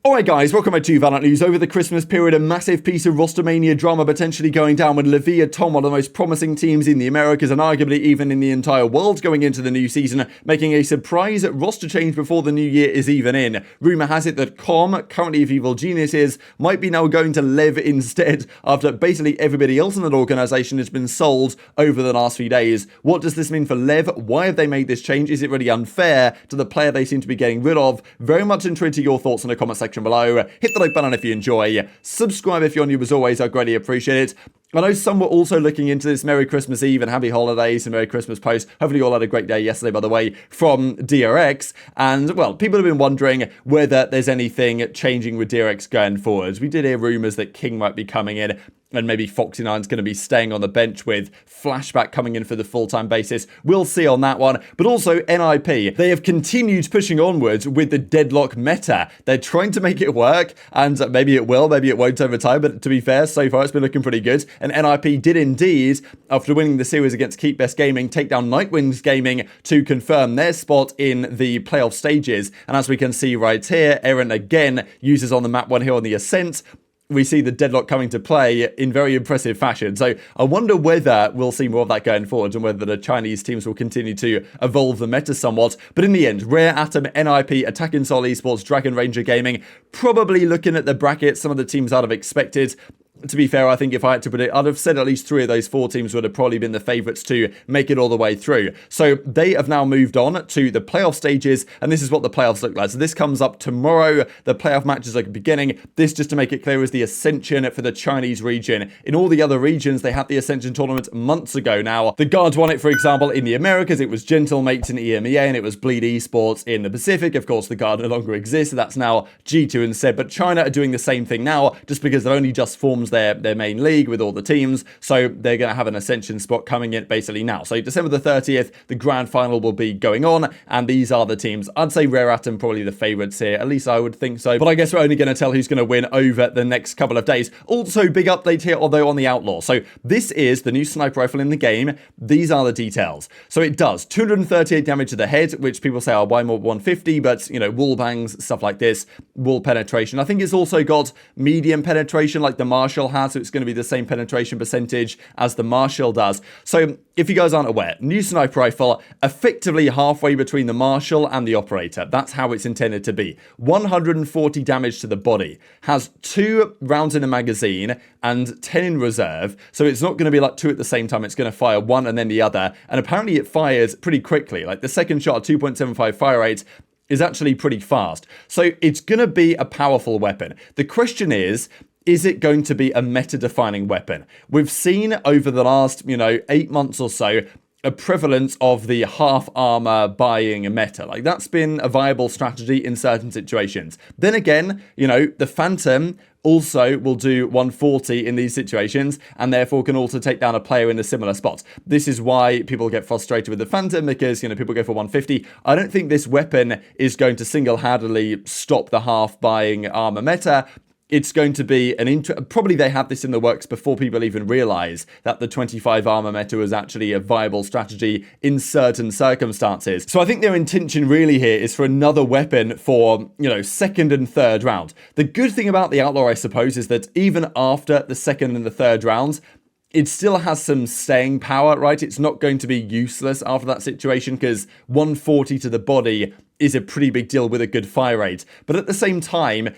Alright guys, welcome back to VALORANT News. Over the Christmas period, a massive piece of roster mania drama potentially going down with Leviatán, one of the most promising teams in the Americas and arguably even in the entire world going into the new season, making a surprise roster change before the new year is even in. Rumour has it that c0m, currently of Evil Geniuses, might be now going to Lev instead after basically everybody else in that organisation has been sold over the last few days. What does this mean for Lev? Why have they made this change? Is it really unfair to the player they seem to be getting rid of? Very much intrigued to your thoughts in the comment section below. Hit the like button if you enjoy. Subscribe if you're new as always. I greatly appreciate it. I know some were also looking into this. Merry Christmas Eve and Happy Holidays and Merry Christmas post. Hopefully you all had a great day yesterday, by the way, from DRX. And, well, people have been wondering whether there's anything changing with DRX going forward. We did hear rumours that King might be coming in, and maybe Foxy9's going to be staying on the bench with Flashback coming in for the full-time basis. We'll see on that one. But also, NIP, they have continued pushing onwards with the deadlock meta. They're trying to make it work, and maybe it will, maybe it won't over time, but to be fair, so far it's been looking pretty good. And NIP did indeed, after winning the series against Keep Best Gaming, take down Nightwings Gaming to confirm their spot in the playoff stages. And as we can see right here, Aaron again uses on the map one here on the Ascent. We see the deadlock coming to play in very impressive fashion. So I wonder whether we'll see more of that going forward and whether the Chinese teams will continue to evolve the meta somewhat. But in the end, Rare Atom, NIP, Attacking Soul Esports, Dragon Ranger Gaming, probably looking at the bracket, some of the teams I'd have expected. To be fair, I think if I had to predict, I'd have said at least 3 of those 4 teams would have probably been the favourites to make it all the way through. So they have now moved on to the playoff stages, and this is what the playoffs look like. So this comes up tomorrow. The playoff matches are beginning. This, just to make it clear, is the Ascension for the Chinese region. In all the other regions, they had the Ascension tournament months ago now. The Guards won it, for example, in the Americas. It was Gentlemates in EMEA, and it was Bleed Esports in the Pacific. Of course, the Guard no longer exists, so that's now G2 instead. But China are doing the same thing now, just because they've only just formed their main league with all the teams, so they're going to have an Ascension spot coming in basically now. So December the 30th, the grand final will be going on, and these are the teams. I'd say Rare Atom probably the favourites here, at least I would think so, but I guess we're only going to tell who's going to win over the next couple of days. Also, big update here, although on the Outlaw. So this is the new sniper rifle in the game. These are the details. So it does 238 damage to the head, which people say, oh, why more 150? But, you know, wall bangs, stuff like this, wall penetration. I think it's also got medium penetration like the Marshall has, so it's going to be the same penetration percentage as the Marshall does. So if you guys aren't aware, new sniper rifle, effectively halfway between the Marshall and the Operator. That's how it's intended to be. 140 damage to the body. Has 2 rounds in a magazine and 10 in reserve. So it's not going to be like 2 at the same time. It's going to fire 1 and then the other. And apparently it fires pretty quickly. Like the second shot at 2.75 fire rate is actually pretty fast. So it's going to be a powerful weapon. The question is it going to be a meta-defining weapon? We've seen over the last, 8 months or so, a prevalence of the half armor buying meta. Like, that's been a viable strategy in certain situations. Then again, the Phantom also will do 140 in these situations and therefore can also take down a player in a similar spot. This is why people get frustrated with the Phantom, because, people go for 150. I don't think this weapon is going to single-handedly stop the half buying armor meta. It's going to be probably they had this in the works before people even realize that the 25 armor meta was actually a viable strategy in certain circumstances. So I think their intention really here is for another weapon for, second and third round. The good thing about the Outlaw, I suppose, is that even after the second and the third rounds, it still has some staying power, right? It's not going to be useless after that situation, because 140 to the body is a pretty big deal with a good fire rate. But at the same time,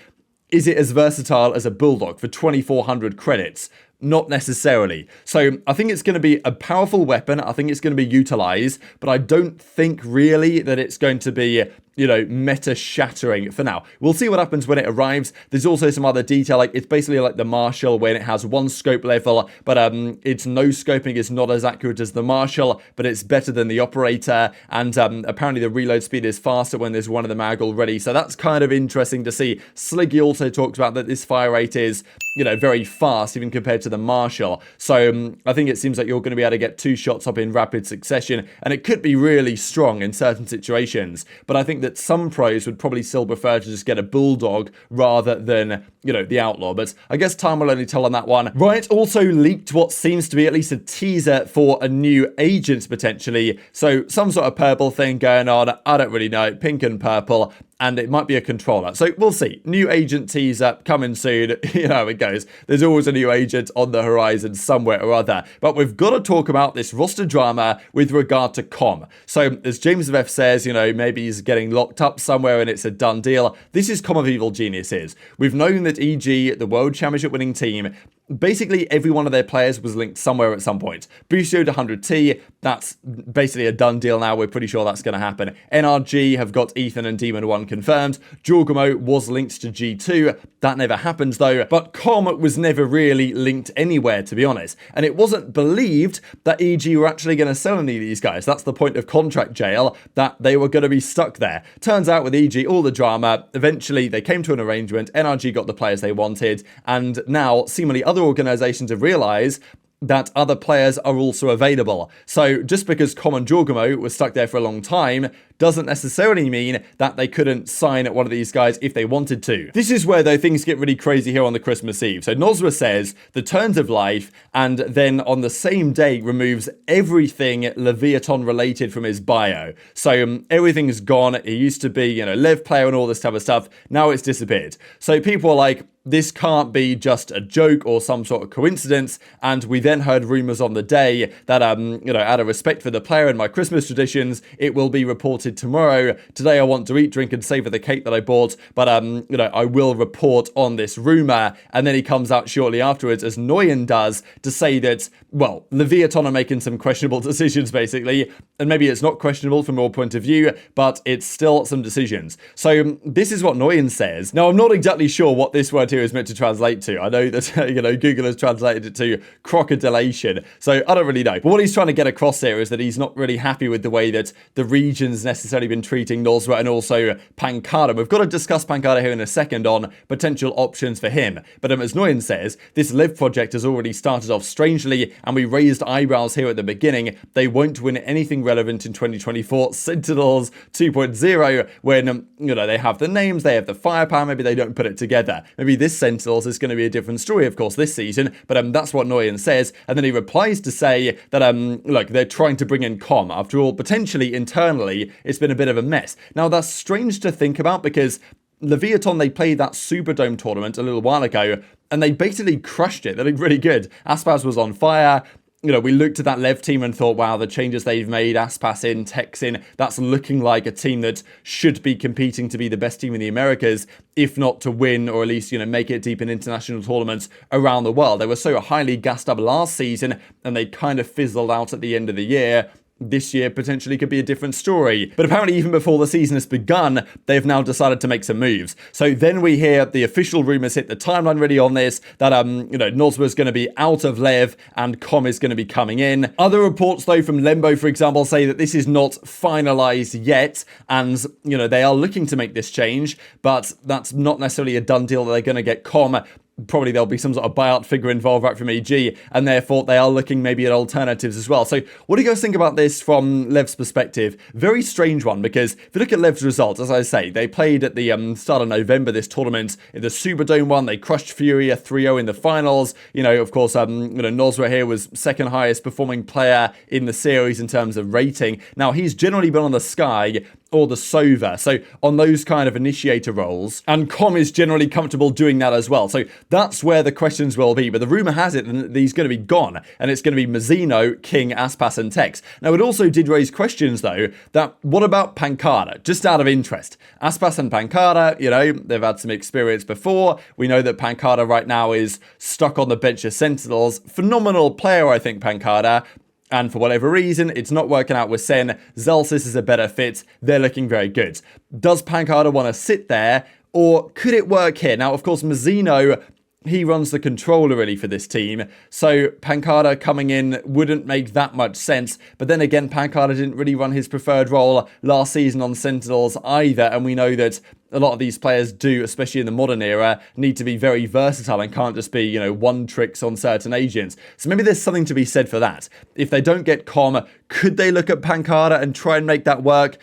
is it as versatile as a Bulldog for 2,400 credits? Not necessarily. So I think it's going to be a powerful weapon. I think it's going to be utilized, but I don't think really that it's going to be, meta shattering for now. We'll see what happens when it arrives. There's also some other detail, like it's basically like the Marshall when it has 1 scope level, but its no scoping is not as accurate as the Marshall, but it's better than the Operator. And apparently the reload speed is faster when there's 1 of the mag already. So that's kind of interesting to see. Sliggy also talks about that this fire rate is, very fast even compared to the Marshall. So I think it seems like you're going to be able to get 2 shots up in rapid succession, and it could be really strong in certain situations. But I think that some pros would probably still prefer to just get a Bulldog rather than, the Outlaw. But I guess time will only tell on that one. Riot also leaked what seems to be at least a teaser for a new agent potentially. So some sort of purple thing going on. I don't really know. Pink and purple. and it might be a controller. So we'll see. New agent teaser coming soon. You know how it goes. There's always a new agent on the horizon somewhere or other. But we've got to talk about this roster drama with regard to c0m. So as James of F says, you know, maybe he's getting locked up somewhere and it's a done deal. This is c0m of Evil Geniuses. We've known that EG, the World Championship winning team, basically every one of their players was linked somewhere at some point. Busio to 100T, that's basically a done deal now. We're pretty sure that's going to happen. NRG have got Ethan and Demon 1 confirmed. Jorgamo was linked to G2. That never happened though. But c0m was never really linked anywhere, to be honest. And it wasn't believed that EG were actually going to sell any of these guys. That's the point of contract jail, that they were going to be stuck there. Turns out with EG, all the drama, eventually they came to an arrangement. NRG got the players they wanted. And now, seemingly other organizations have realized that other players are also available. So just because c0m and Jorgamo was stuck there for a long time doesn't necessarily mean that they couldn't sign one of these guys if they wanted to. This is where, though, things get really crazy here on the Christmas Eve. So Nozra says the turns of life, and then on the same day removes everything Leviatán related from his bio. So everything's gone. He used to be, you know, Lev player and all this type of stuff. Now it's disappeared. So people are like, this can't be just a joke or some sort of coincidence. And we then heard rumors on the day that, you know, out of respect for the player and my Christmas traditions, it will be reported tomorrow. Today I want to eat, drink, and savor the cake that I bought, but, you know, I will report on this rumor. And then he comes out shortly afterwards, as c0m does, to say that, well, Leviatán are making some questionable decisions, basically. And maybe it's not questionable from your point of view, but it's still some decisions. So this is what c0m says. Now, I'm not exactly sure what this word here is meant to translate to. I know that, you know, Google has translated it to crocodilation, so I don't really know. But what he's trying to get across here is that he's not really happy with the way that the region's necessarily been treating Nozra and also pANcada. We've got to discuss pANcada here in a second on potential options for him. But as c0m says, this Live project has already started off strangely, and we raised eyebrows here at the beginning. They won't win anything relevant in 2024. Sentinels 2.0, when, you know, they have the names, they have the firepower, maybe they don't put it together. Maybe this Sentinels is going to be a different story, of course, this season, but that's what c0m says. And then he replies to say that, look, they're trying to bring in c0m. After all, potentially internally, it's been a bit of a mess. Now, that's strange to think about because Leviatán, they played that Superdome tournament a little while ago, and they basically crushed it. They looked really good. Aspas was on fire. You know, we looked at that Lev team and thought, wow, the changes they've made, Aspas in, Tex in, that's looking like a team that should be competing to be the best team in the Americas, if not to win, or at least, you know, make it deep in international tournaments around the world. They were so highly gassed up last season, and they kind of fizzled out at the end of the year. This year potentially could be a different story. But apparently even before the season has begun, they've now decided to make some moves. So then we hear the official rumors hit the timeline really on this, that, you know, Nozra is going to be out of Lev and c0m is going to be coming in. Other reports, though, from Lembo, for example, say that this is not finalized yet. And, you know, they are looking to make this change, but that's not necessarily a done deal that they're going to get c0m. Probably there'll be some sort of buyout figure involved right from EG, and therefore they are looking maybe at alternatives as well. So what do you guys think about this from Lev's perspective? Very strange one, because if you look at Lev's results, as I say, they played at the start of November this tournament in the Superdome one. They crushed Furia 3-0 in the finals. You know, of course, you know, Nozra here was second highest performing player in the series in terms of rating. Now, he's generally been on the Sky or the Sova, so on those kind of initiator roles, and c0m is generally comfortable doing that as well. So that's where the questions will be, but the rumor has it that he's going to be gone, and it's going to be Mazzino, King, Aspas, and Tex. Now, it also did raise questions, though, that what about pANcada? Just out of interest. Aspas and pANcada, you know, they've had some experience before. We know that pANcada right now is stuck on the bench of Sentinels. Phenomenal player, I think, pANcada. And for whatever reason, it's not working out with Sen. Zelsis is a better fit. They're looking very good. Does pANcada want to sit there, or could it work here? Now, of course, Mazzino, he runs the controller really for this team, so pANcada coming in wouldn't make that much sense. But then again, pANcada didn't really run his preferred role last season on Sentinels either, and we know that a lot of these players do, especially in the modern era, need to be very versatile and can't just be, you know, one tricks on certain agents. So maybe there's something to be said for that. If they don't get c0m, could they look at pANcada and try and make that work?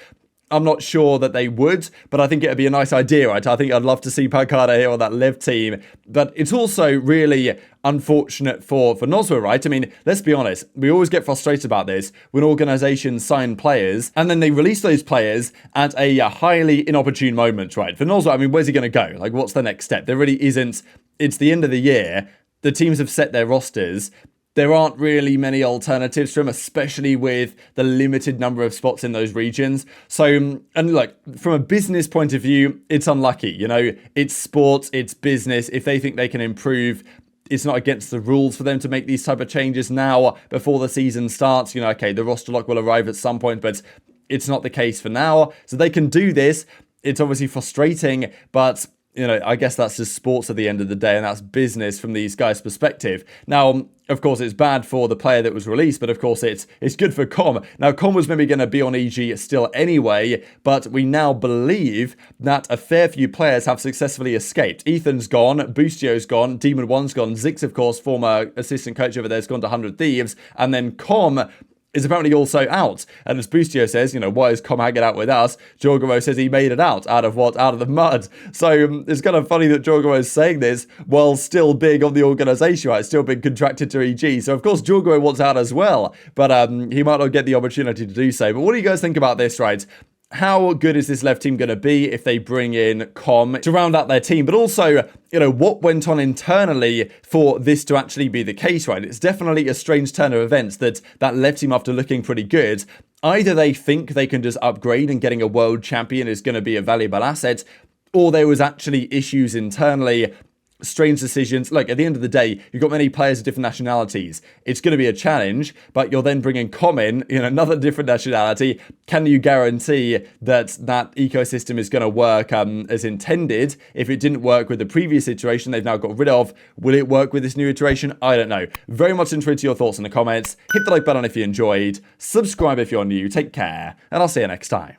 I'm not sure that they would, but I think it'd be a nice idea, right? I think I'd love to see pANcada here on that Liv team. But it's also really unfortunate for Noswa, right? I mean, let's be honest. We always get frustrated about this when organizations sign players and then they release those players at a highly inopportune moment, right? For Noswa, I mean, where's he going to go? Like, what's the next step? There really isn't. It's the end of the year. The teams have set their rosters. There aren't really many alternatives for him, especially with the limited number of spots in those regions. So, and look, from a business point of view, it's unlucky. You know, it's sports, it's business. If they think they can improve, it's not against the rules for them to make these type of changes now before the season starts. You know, okay, the roster lock will arrive at some point, but it's not the case for now. So they can do this. It's obviously frustrating, but you know, I guess that's just sports at the end of the day, and that's business from these guys' perspective. Now, of course, it's bad for the player that was released, but of course, it's good for c0m. Now, c0m was maybe going to be on EG still anyway, but we now believe that a fair few players have successfully escaped. Ethan's gone, Boostio's gone, Demon One's gone, Zix, of course, former assistant coach over there, has gone to 100 Thieves, and then c0m is apparently also out. And as Boostio says, you know, why is c0m hanging out with us? Jorgoro says he made it out. Out of what? Out of the mud. So it's kind of funny that Jorgoro is saying this while still being on the organization, right? Still being contracted to EG. So of course Jorgoro wants out as well, but he might not get the opportunity to do so. But what do you guys think about this, right? How good is this left team going to be if they bring in c0m to round out their team? But also, you know, what went on internally for this to actually be the case, right? It's definitely a strange turn of events that left team, after looking pretty good, either they think they can just upgrade and getting a world champion is going to be a valuable asset, or there was actually issues internally, strange decisions. Like, at the end of the day, you've got many players of different nationalities. It's going to be a challenge, but you're then bringing c0m in another different nationality. Can you guarantee that that ecosystem is going to work as intended? If it didn't work with the previous iteration they've now got rid of, will it work with this new iteration? I don't know. Very much interested to your thoughts in the comments. Hit the like button if you enjoyed. Subscribe if you're new. Take care, and I'll see you next time.